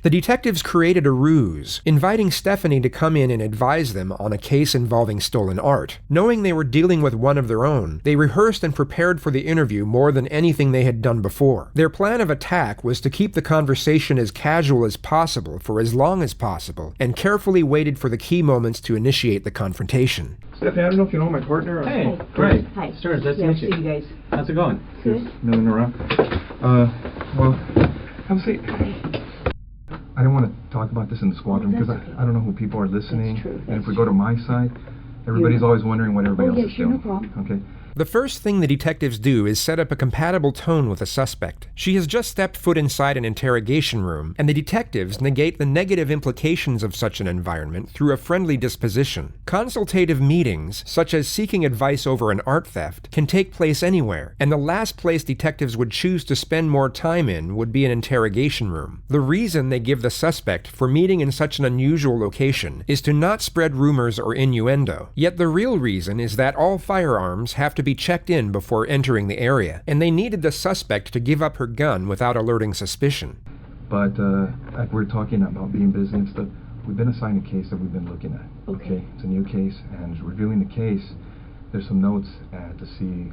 The detectives created a ruse, inviting Stephanie to come in and advise them on a case involving stolen art. Knowing they were dealing with one of their own, they rehearsed and prepared for the interview more than anything they had done before. Their plan of attack was to keep the conversation as casual as possible for as long as possible, and carefully waited for the key moments to initiate the confrontation. Stephanie, I don't know if you know my partner. Hey, great. Hi. Stearns, nice to Yeah, meet see you. you guys. How's it going? Good. Milling around. Well, have a seat. I don't want to talk about this in the squadron because that's okay. I don't know who people are listening. That's true, And that's if we go to my side, everybody's always wondering what everybody else is sure, doing. no problem. Okay. The first thing the detectives do is set up a compatible tone with the suspect. She has just stepped foot inside an interrogation room, and the detectives negate the negative implications of such an environment through a friendly disposition. Consultative meetings, such as seeking advice over an art theft, can take place anywhere, and the last place detectives would choose to spend more time in would be an interrogation room. The reason they give the suspect for meeting in such an unusual location is to not spread rumors or innuendo. Yet the real reason is that all firearms have to be checked in before entering the area, and they needed the suspect to give up her gun without alerting suspicion. But like we're talking about being busy and stuff, we've been assigned a case that we've been looking at. Okay. It's a new case, and reviewing the case, there's some notes to see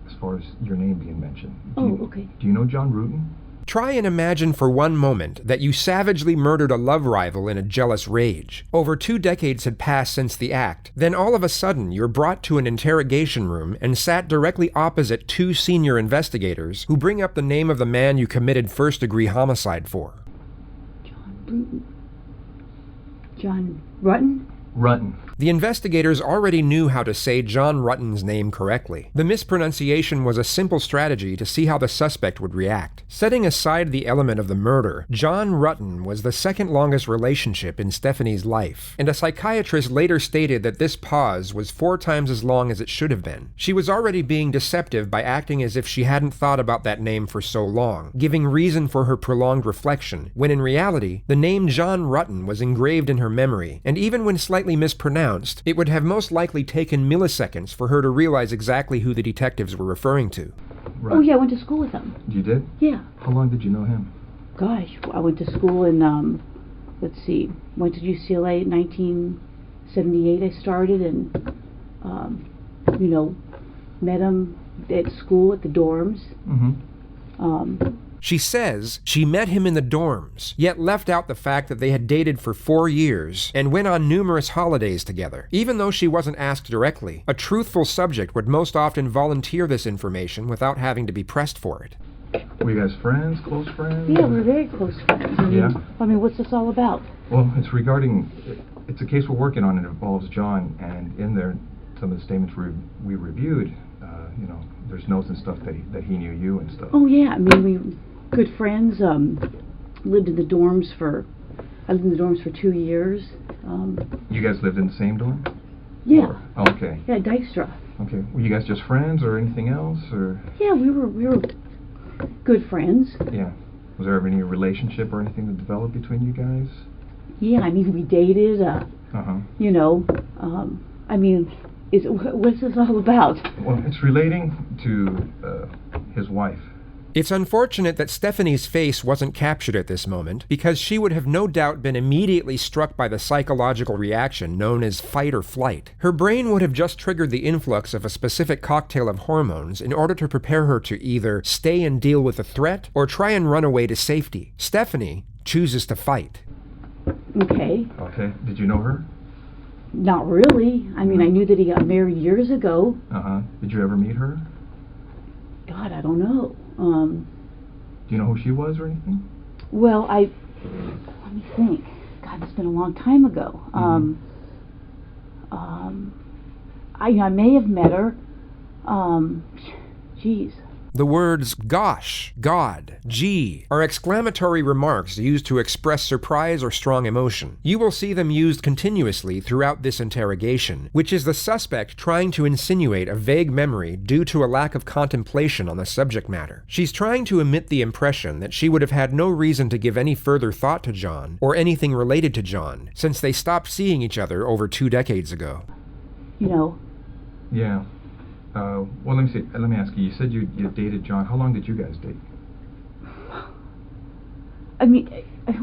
as far as your name being mentioned. Okay. Do you know John Rutan? Try and imagine for one moment that you savagely murdered a love rival in a jealous rage. Over 2 decades had passed since the act. Then all of a sudden, you're brought to an interrogation room and sat directly opposite 2 senior investigators who bring up the name of the man you committed first-degree homicide for. John Rutten? Rutan. The investigators already knew how to say John Rutten's name correctly. The mispronunciation was a simple strategy to see how the suspect would react. Setting aside the element of the murder, John Rutten was the second longest relationship in Stephanie's life, and a psychiatrist later stated that this pause was 4 times as long as it should have been. She was already being deceptive by acting as if she hadn't thought about that name for so long, giving reason for her prolonged reflection, when in reality, the name John Rutten was engraved in her memory, and even when slightly mispronounced, it would have most likely taken milliseconds for her to realize exactly who the detectives were referring to. Right. Oh, yeah, I went to school with him. You did? Yeah. How long did you know him? Gosh, I went to school in, let's see, went to UCLA in 1978 I started, and, met him at school at the dorms. Mm-hmm. She says she met him in the dorms, yet left out the fact that they had dated for 4 years and went on numerous holidays together. Even though she wasn't asked directly, a truthful subject would most often volunteer this information without having to be pressed for it. Were you guys friends, close friends? Yeah, we're very close friends. Yeah? What's this all about? Well, it's a case we're working on, and it involves John, and in there, some of the statements we reviewed, there's notes and stuff that he knew you and stuff. Oh, yeah, we good friends, lived in the dorms for 2 years. You guys lived in the same dorm? Yeah. Oh, okay. Yeah, Dykstra. Okay. Were you guys just friends or anything else, or? Yeah, we were good friends. Yeah. Was there ever any relationship or anything that developed between you guys? Yeah, we dated, Uh-huh. what's this all about? Well, it's relating to his wife. It's unfortunate that Stephanie's face wasn't captured at this moment, because she would have no doubt been immediately struck by the psychological reaction known as fight or flight. Her brain would have just triggered the influx of a specific cocktail of hormones in order to prepare her to either stay and deal with the threat or try and run away to safety. Stephanie chooses to fight. Okay. Okay. Did you know her? Not really. I knew that he got married years ago. Uh-huh. Did you ever meet her? God, I don't know. Do you know who she was or anything? Well, let me think. God, it's been a long time ago. I may have met her. Geez. The words gosh, God, gee are exclamatory remarks used to express surprise or strong emotion. You will see them used continuously throughout this interrogation, which is the suspect trying to insinuate a vague memory due to a lack of contemplation on the subject matter. She's trying to emit the impression that she would have had no reason to give any further thought to John or anything related to John, since they stopped seeing each other over 2 decades ago. Yeah. Well, let me ask you. You said you dated John. How long did you guys date? I mean,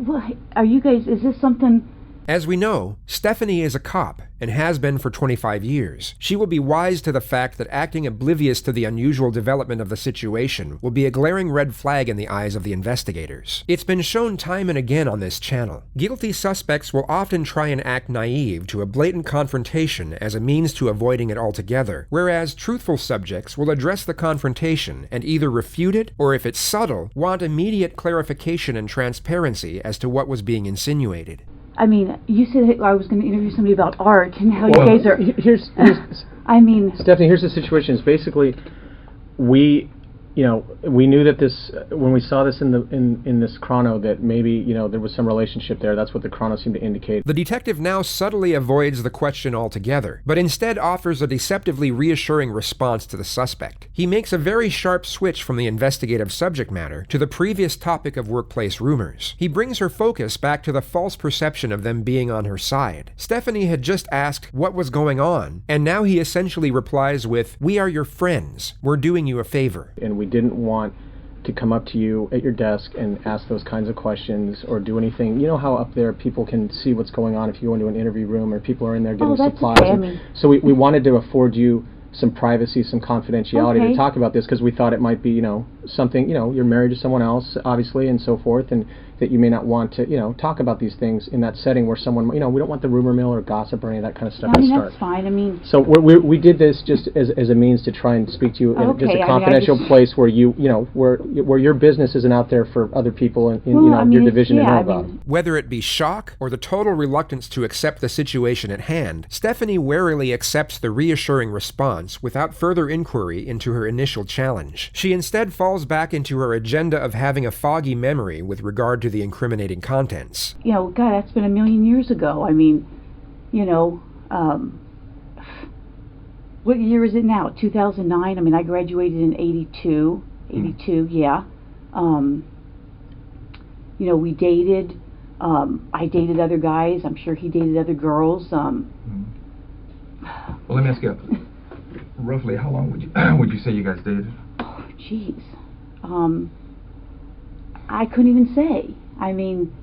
what, are you guys, is this something... As we know, Stephanie is a cop and has been for 25 years. She will be wise to the fact that acting oblivious to the unusual development of the situation will be a glaring red flag in the eyes of the investigators. It's been shown time and again on this channel. Guilty suspects will often try and act naive to a blatant confrontation as a means to avoiding it altogether, whereas truthful subjects will address the confrontation and either refute it, or if it's subtle, want immediate clarification and transparency as to what was being insinuated. I mean, you said I was going to interview somebody about art and how Well, you guys are... Here's I mean... Stephanie, here's the situation. It's basically, we knew that this, when we saw this in this chrono, that maybe, there was some relationship there. That's what the chrono seemed to indicate. The detective now subtly avoids the question altogether, but instead offers a deceptively reassuring response to the suspect. He makes a very sharp switch from the investigative subject matter to the previous topic of workplace rumors. He brings her focus back to the false perception of them being on her side. Stephanie had just asked what was going on, and now he essentially replies with, "We are your friends. We're doing you a favor." And we didn't want to come up to you at your desk and ask those kinds of questions or do anything. You know how up there people can see what's going on if you go into an interview room or people are in there getting supplies. Okay. I mean, so we wanted to afford you some privacy, some confidentiality to talk about this, because we thought it might be, something, you're married to someone else, obviously, and so forth, and that you may not want to, talk about these things in that setting where someone, we don't want the rumor mill or gossip or any of that kind of stuff to start. That's fine. I mean... So we did this just as a means to try and speak to you in just a confidential place where where your business isn't out there for other people in your division to know about. Whether it be shock or the total reluctance to accept the situation at hand, Stephanie warily accepts the reassuring response without further inquiry into her initial challenge. She instead falls back into her agenda of having a foggy memory with regard to the incriminating contents. God, that's been a million years ago. I mean, what year is it now? 2009? I mean, I graduated in 82. 82, yeah. We dated. I dated other guys. I'm sure he dated other girls. Well, let me ask you, roughly how long would you say you guys dated? Oh, jeez. I couldn't even say. I mean...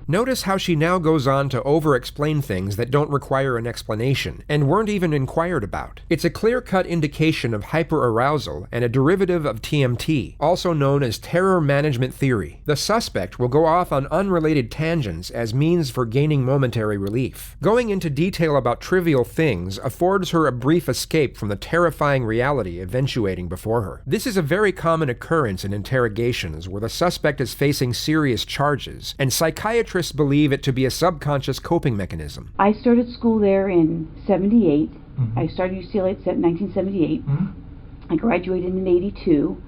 Notice how she now goes on to over-explain things that don't require an explanation, and weren't even inquired about. It's a clear-cut indication of hyperarousal and a derivative of TMT, also known as terror management theory. The suspect will go off on unrelated tangents as means for gaining momentary relief. Going into detail about trivial things affords her a brief escape from the terrifying reality eventuating before her. This is a very common occurrence in interrogations where the suspect is facing serious charges, and psychiatrists believe it to be a subconscious coping mechanism. I started school there in 78. Mm-hmm. I started UCLA in 1978. Mm-hmm. I graduated in 82.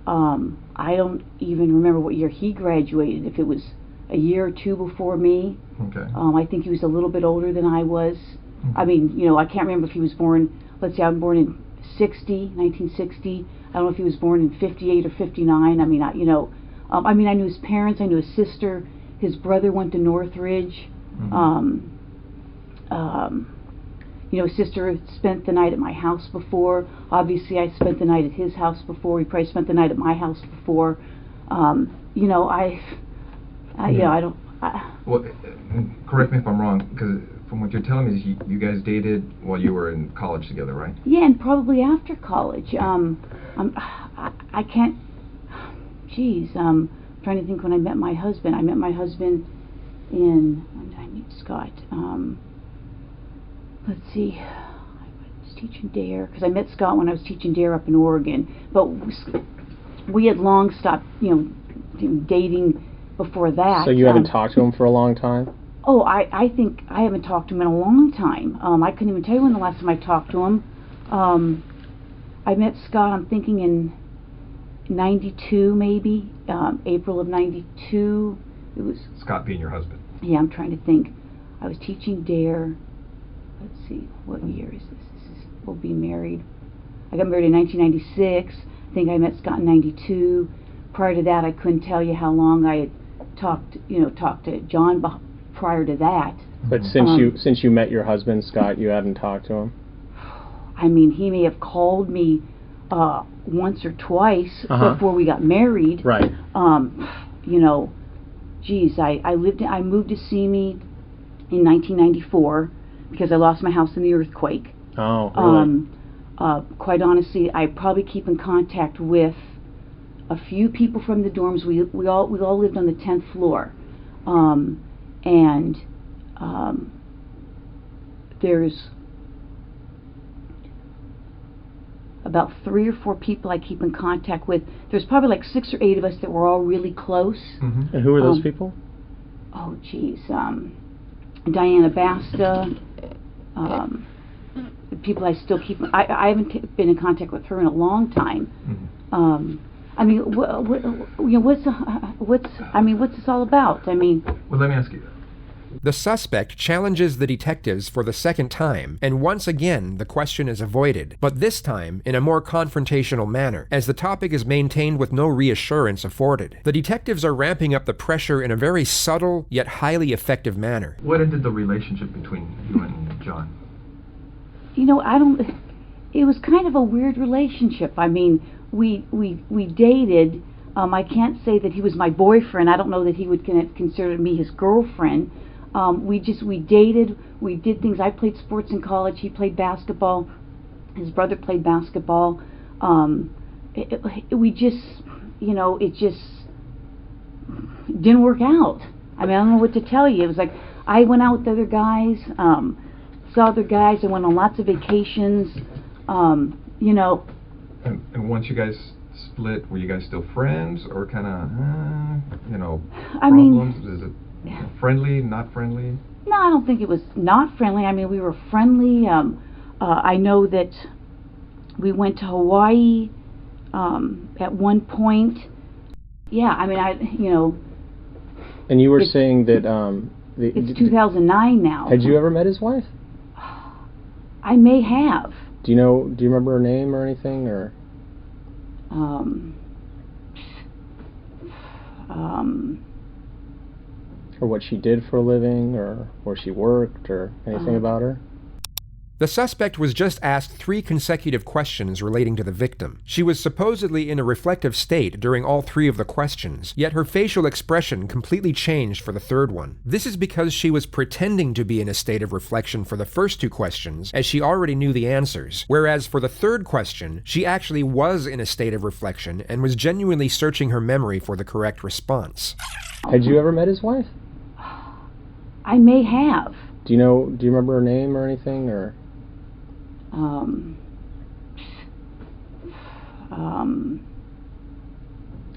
I don't even remember what year he graduated, if it was a year or two before me. Okay. I think he was a little bit older than I was. Mm-hmm. I mean, I can't remember if he was born, let's say I'm born in 1960. I don't know if he was born in 58 or 59. I mean, I knew his parents, I knew his sister. His brother went to Northridge. Mm-hmm. His sister spent the night at my house before. Obviously, I spent the night at his house before. He probably spent the night at my house before. Well, correct me if I'm wrong, because from what you're telling me, is you guys dated while you were in college together, right? Yeah, and probably after college. I can't. Geez. Trying to think when I met my husband. I met my husband when did I meet Scott? Let's see. I was teaching DARE, because I met Scott when I was teaching DARE up in Oregon. But we had long stopped, dating before that. So you haven't talked to him for a long time? Oh, I think I haven't talked to him in a long time. I couldn't even tell you when the last time I talked to him. I met Scott, I'm thinking in 92 maybe, April of 92. It was Scott being your husband. Yeah, I'm trying to think. I was teaching DARE. Let's see, what year is this? We'll be married. I got married in 1996. I think I met Scott in 92. Prior to that, I couldn't tell you how long I had talked to John prior to that. But since you met your husband, Scott, you hadn't talked to him? I mean, he may have called me once or twice before we got married. Right. geez, I moved to Simi in 1994 because I lost my house in the earthquake. Oh, really? Quite honestly, I probably keep in contact with a few people from the dorms. We all lived on the 10th floor, and there's about 3 or 4 people I keep in contact with. There's probably like 6 or 8 of us that were all really close. Mm-hmm. And who are those people? Oh, geez, Diana Basta. The people I still keep. I haven't been in contact with her in a long time. Mm-hmm. I mean, what's this all about? I mean, well, let me ask you. The suspect challenges the detectives for the second time, and once again the question is avoided, but this time in a more confrontational manner, as the topic is maintained with no reassurance afforded. The detectives are ramping up the pressure in a very subtle yet highly effective manner. What ended the relationship between you and John? You know, it was kind of a weird relationship. I mean, we dated. I can't say that he was my boyfriend. I don't know that he would consider me his girlfriend. We dated, we did things. I played sports in college, he played basketball, his brother played basketball. We just, you know, it just didn't work out. I mean, I don't know what to tell you. It was like, I went out with other guys, saw other guys, I went on lots of vacations, you know. And once you guys split, were you guys still friends, or kind of, you know, I problems? mean, is it friendly, not friendly? No, I don't think it was not friendly. I mean, we were friendly. I know that we went to Hawaii at one point. Yeah, I mean, you know. And you were saying that it's 2009 now. Had you ever met his wife? I may have. Do you remember her name or anything, or? Or what she did for a living, or where she worked, or anything about her? The suspect was just asked 3 consecutive questions relating to the victim. She was supposedly in a reflective state during all 3 of the questions, yet her facial expression completely changed for the 3rd one. This is because she was pretending to be in a state of reflection for the first 2 questions, as she already knew the answers, whereas for the 3rd question, she actually was in a state of reflection and was genuinely searching her memory for the correct response. Had you ever met his wife? I may have. Do you remember her name or anything, or?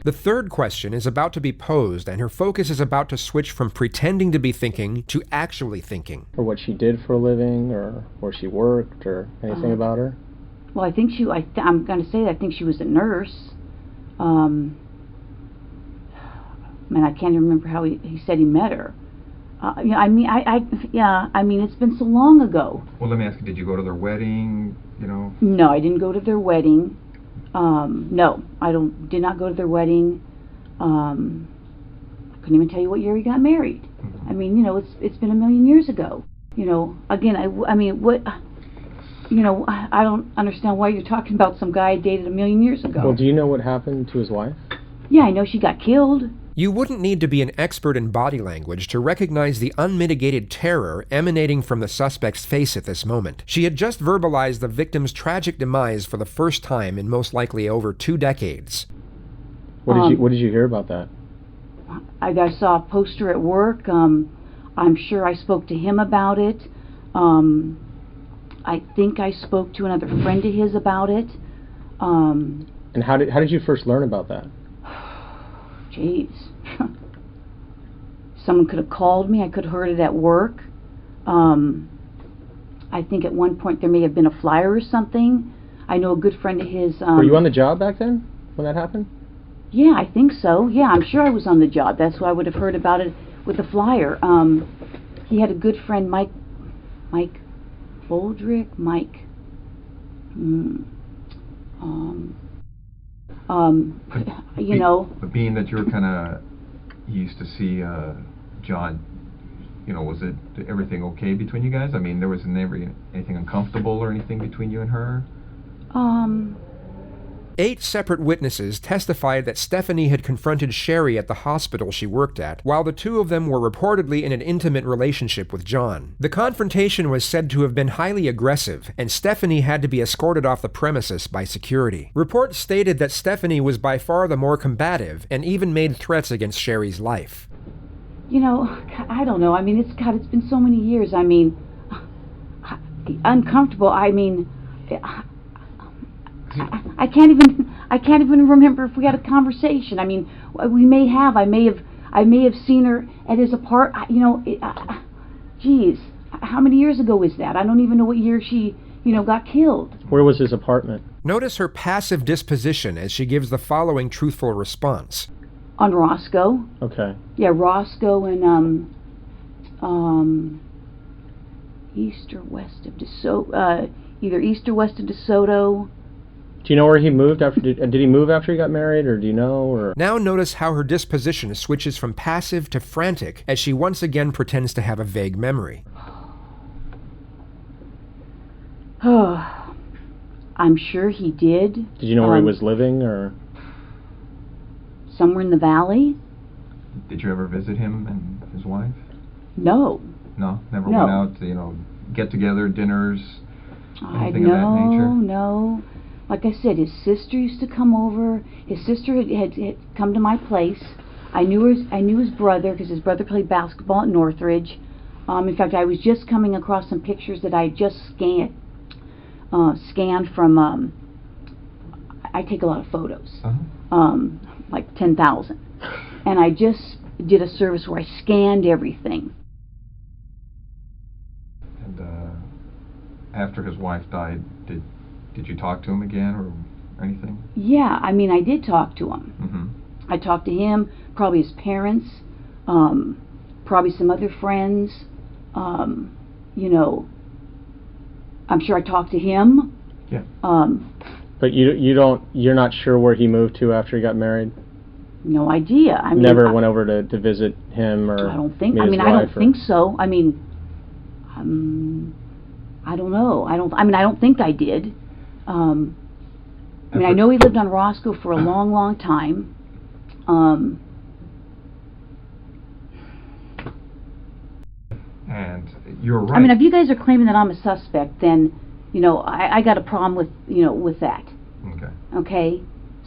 The 3rd question is about to be posed, and her focus is about to switch from pretending to be thinking to actually thinking. Or what she did for a living, or where she worked, or anything about her? Well, I think I'm going to say that I think she was a nurse. Man, I can't remember how he said he met her. Yeah, I mean, I mean, it's been so long ago. Well, let me ask you, did you go to their wedding, you know? No, I didn't go to their wedding. No, I did not go to their wedding. I couldn't even tell you what year he got married. Mm-hmm. I mean, you know, it's been a million years ago. You know, again, I mean, what, you know, I don't understand why you're talking about some guy I dated a million years ago. Well, do you know what happened to his wife? Yeah, I know she got killed. You wouldn't need to be an expert in body language to recognize the unmitigated terror emanating from the suspect's face at this moment. She had just verbalized the victim's tragic demise for the first time in most likely over 2 decades. What did you hear about that? I saw a poster at work. I'm sure I spoke to him about it. I think I spoke to another friend of his about it. And how did you first learn about that? Jeez. Someone could have called me. I could have heard it at work. I think at one point there may have been a flyer or something. I know a good friend of his... Were you on the job back then when that happened? Yeah, I think so. Yeah, I'm sure I was on the job. That's why I would have heard about it with the flyer. He had a good friend, Mike Boldrick, you know. But being that you were kind of used to see John, you know, was everything okay between you guys? I mean, there was never anything uncomfortable or anything between you and her? 8 separate witnesses testified that Stephanie had confronted Sherry at the hospital she worked at, while the two of them were reportedly in an intimate relationship with John. The confrontation was said to have been highly aggressive, and Stephanie had to be escorted off the premises by security. Reports stated that Stephanie was by far the more combative and even made threats against Sherry's life. You know, I don't know. I mean, it's been so many years. I mean, uncomfortable. I mean, I can't even remember if we had a conversation. I mean, we may have. I may have seen her at his apartment. You know, geez, how many years ago was that? I don't even know what year she, got killed. Where was his apartment? Notice her passive disposition as she gives the following truthful response. On Roscoe. Okay. Yeah, Roscoe and east or west of DeSoto. Either east or west of DeSoto. Do you know where he moved after? Did he move after he got married, or do you know? Or now notice how her disposition switches from passive to frantic as she once again pretends to have a vague memory. Oh, I'm sure he did. Did you know where he was living, or? Somewhere in the valley. Did you ever visit him and his wife? No. No? Never went out to, get together, dinners, anything of that nature? No. Like I said, his sister used to come over. His sister had come to my place. I knew his brother because his brother played basketball at Northridge. In fact, I was just coming across some pictures that I had just scanned from. I take a lot of photos, like 10,000, and I just did a service where I scanned everything. And after his wife died, did you talk to him again or anything? Yeah, I mean, I did talk to him. Mm-hmm. I talked to him, probably his parents, probably some other friends. I'm sure I talked to him. Yeah. But you're not sure where he moved to after he got married? No idea. I mean, never went over to visit him, or I don't think. I don't think so. I mean, I don't know. I don't think I did. I know he lived on Roscoe for a long, long time. And you're right. I mean, if you guys are claiming that I'm a suspect, then, I got a problem with that. Okay. Okay?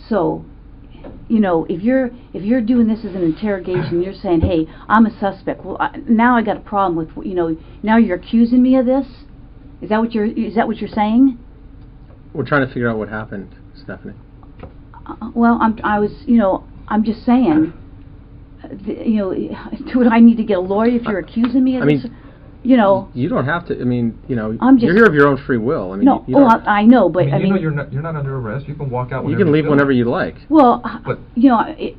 So, if you're doing this as an interrogation, you're saying, hey, I'm a suspect. Well, now I got a problem with, now you're accusing me of this? Is that what you're saying? We're trying to figure out what happened, Stephanie. Well, I'm just saying, do I need to get a lawyer if you're accusing me of this? You don't have to. I mean, I'm you're here of your own free will. I mean, no. I know, but you're not under arrest. You can walk out. You can leave whenever you like. Well, but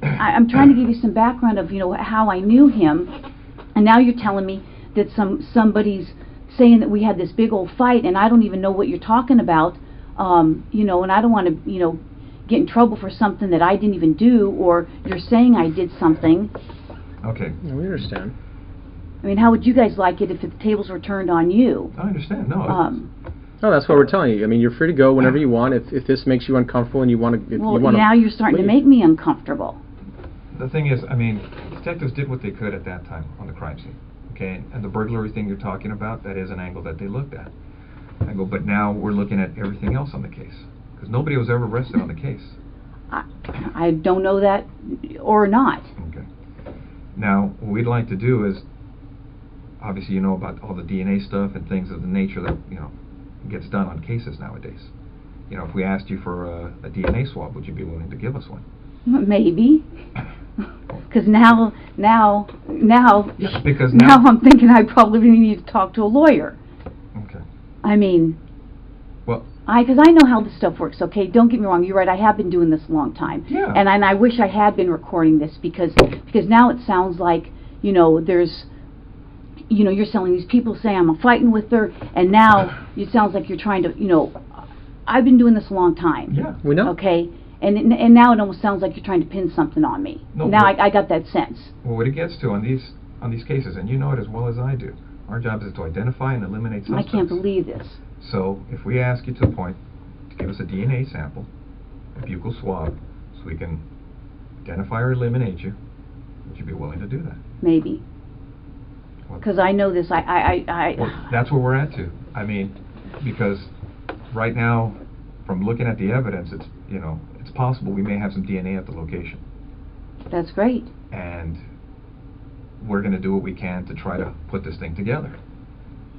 I'm trying to give you some background of how I knew him, and now you're telling me that somebody's saying that we had this big old fight, and I don't even know what you're talking about. And I don't want to, get in trouble for something that I didn't even do, or you're saying I did something. Okay. Yeah, we understand. I mean, how would you guys like it if the tables were turned on you? I understand. No. No, that's what we're telling you. I mean, you're free to go whenever you want. If this makes you uncomfortable and you want to, now you're starting to make me uncomfortable. The thing is, detectives did what they could at that time on the crime scene. Okay, and the burglary thing you're talking about, that is an angle that they looked at. But now we're looking at everything else on the case. Because nobody was ever arrested on the case. I don't know that or not. Okay. Now, what we'd like to do is, obviously you know about all the DNA stuff and things of the nature that, gets done on cases nowadays. If we asked you for a DNA swab, would you be willing to give us one? Maybe. Because now because now I'm thinking I probably need to talk to a lawyer. Okay. I mean, well, because I know how this stuff works. Okay, don't get me wrong. You're right. I have been doing this a long time. Yeah. And I wish I had been recording this because now it sounds like there's you're selling these people saying I'm fighting with her, and now it sounds like you're trying to I've been doing this a long time. Yeah, we know. Okay. And now it almost sounds like you're trying to pin something on me. No, now I got that sense. Well, what it gets to on these cases, and you know it as well as I do, our job is to identify and eliminate suspects. I can't believe this. So if we ask you to the point to give us a DNA sample, a buccal swab so we can identify or eliminate you, would you be willing to do that? Maybe. Because I know this, Well, that's where we're at too. I mean, because right now, from looking at the evidence, it's, you know, it's possible we may have some DNA at the location. That's great. And we're going to do what we can to try to put this thing together.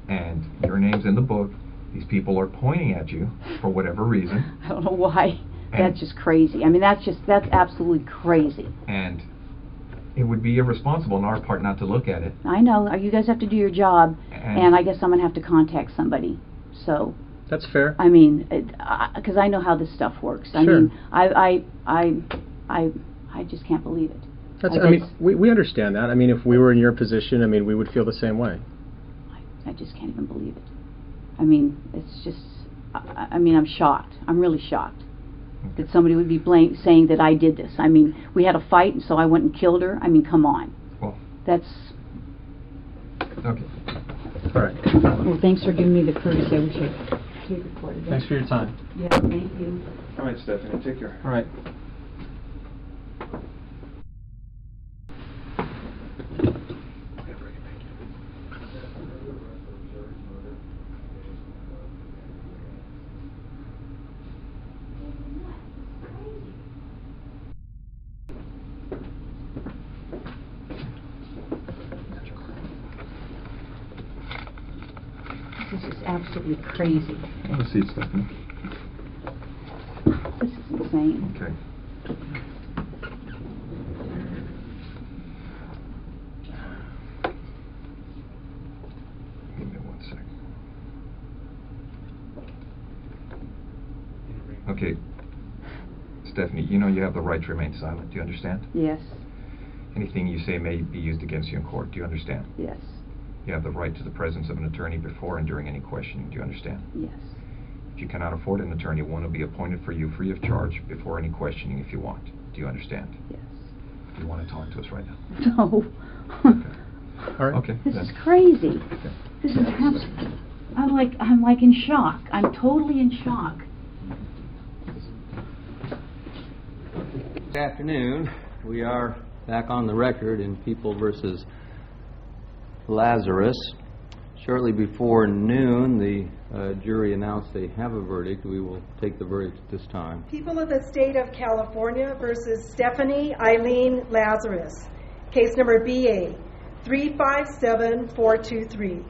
And your name's in the book. These people are pointing at you for whatever reason. I don't know why. That's just crazy. I mean, that's absolutely crazy. And it would be irresponsible on our part not to look at it. I know. You guys have to do your job, and I guess I'm going to have to contact somebody. So. That's fair. I mean, because I know how this stuff works. I Sure. mean, I just can't believe it. I mean, we understand that. I mean, if we were in your position, I mean, we would feel the same way. I just can't even believe it. I mean, it's just, I mean, I'm shocked. I'm really shocked that somebody would be saying that I did this. I mean, we had a fight, and so I went and killed her. I mean, come on. Well, that's... Okay. All right. Well, thanks for giving me the courtesy. I wish I could record it. Thanks for your time. Yeah, thank you. All right, Stephanie, take care. All right. This is absolutely crazy. Have a seat, Stephanie. This is insane. Okay. Give me 1 second. Okay. Stephanie, you know you have the right to remain silent. Do you understand? Yes, Anything you say may be used against you in court. Do you understand? yes, You have the right to the presence of an attorney before and during any questioning. Do you understand? yes. If you cannot afford an attorney, one will be appointed for you free of charge before any questioning if you want. Do you understand? Yes. Do you want to talk to us right now? No. Okay. All right. Okay. This then. is crazy. Okay. This is I'm like in shock. I'm totally in shock. Good afternoon. We are back on the record in People versus Lazarus. Shortly before noon, the jury announced they have a verdict. We will take the verdict at this time. People of the State of California versus Stephanie Eileen Lazarus. Case number BA 357423.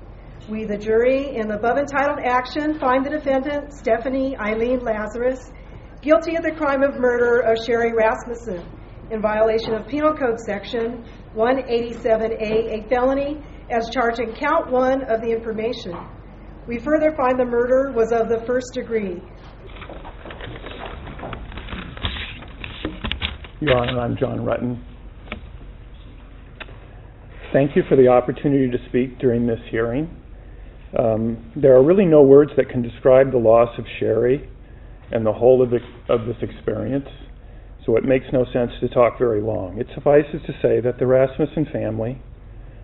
We, the jury, in the above entitled action, find the defendant, Stephanie Eileen Lazarus, guilty of the crime of murder of Sherry Rasmussen in violation of Penal Code Section 187A, a felony, as charged in count 1 of the information. We further find the murder was of the first degree. Your Honor, I'm John Rutten. Thank you for the opportunity to speak during this hearing. There are really no words that can describe the loss of Sherry and the whole of this experience, so it makes no sense to talk very long. It suffices to say that the Rasmussen family,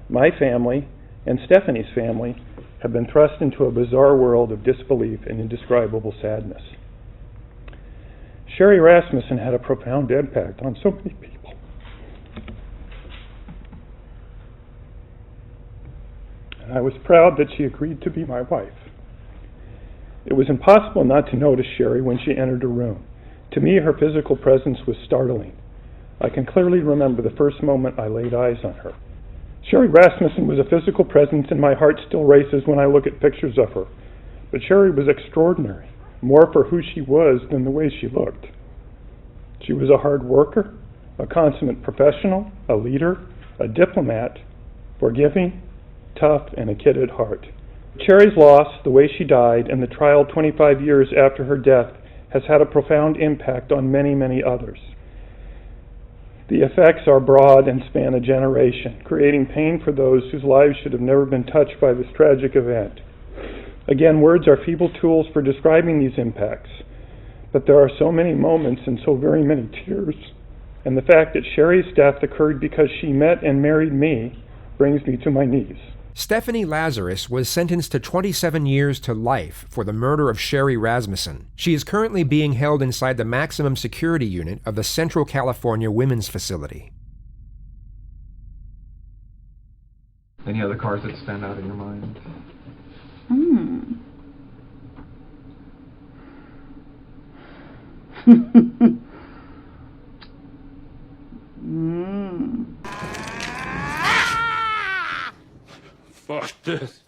my family, and Stephanie's family have been thrust into a bizarre world of disbelief and indescribable sadness. Sherry Rasmussen had a profound impact on so many people. And I was proud that she agreed to be my wife. It was impossible not to notice Sherry when she entered a room. To me, her physical presence was startling. I can clearly remember the first moment I laid eyes on her. Sherry Rasmussen was a physical presence, and my heart still races when I look at pictures of her. But Sherry was extraordinary, more for who she was than the way she looked. She was a hard worker, a consummate professional, a leader, a diplomat, forgiving, tough, and a kid at heart. Sherry's loss, the way she died, and the trial 25 years after her death has had a profound impact on many, many others. The effects are broad and span a generation, creating pain for those whose lives should have never been touched by this tragic event. Again, words are feeble tools for describing these impacts, but there are so many moments and so very many tears. And the fact that Sherry's death occurred because she met and married me brings me to my knees. Stephanie Lazarus was sentenced to 27 years to life for the murder of Sherry Rasmussen. She is currently being held inside the maximum security unit of the Central California Women's Facility. Any other cars that stand out in your mind? Fuck this.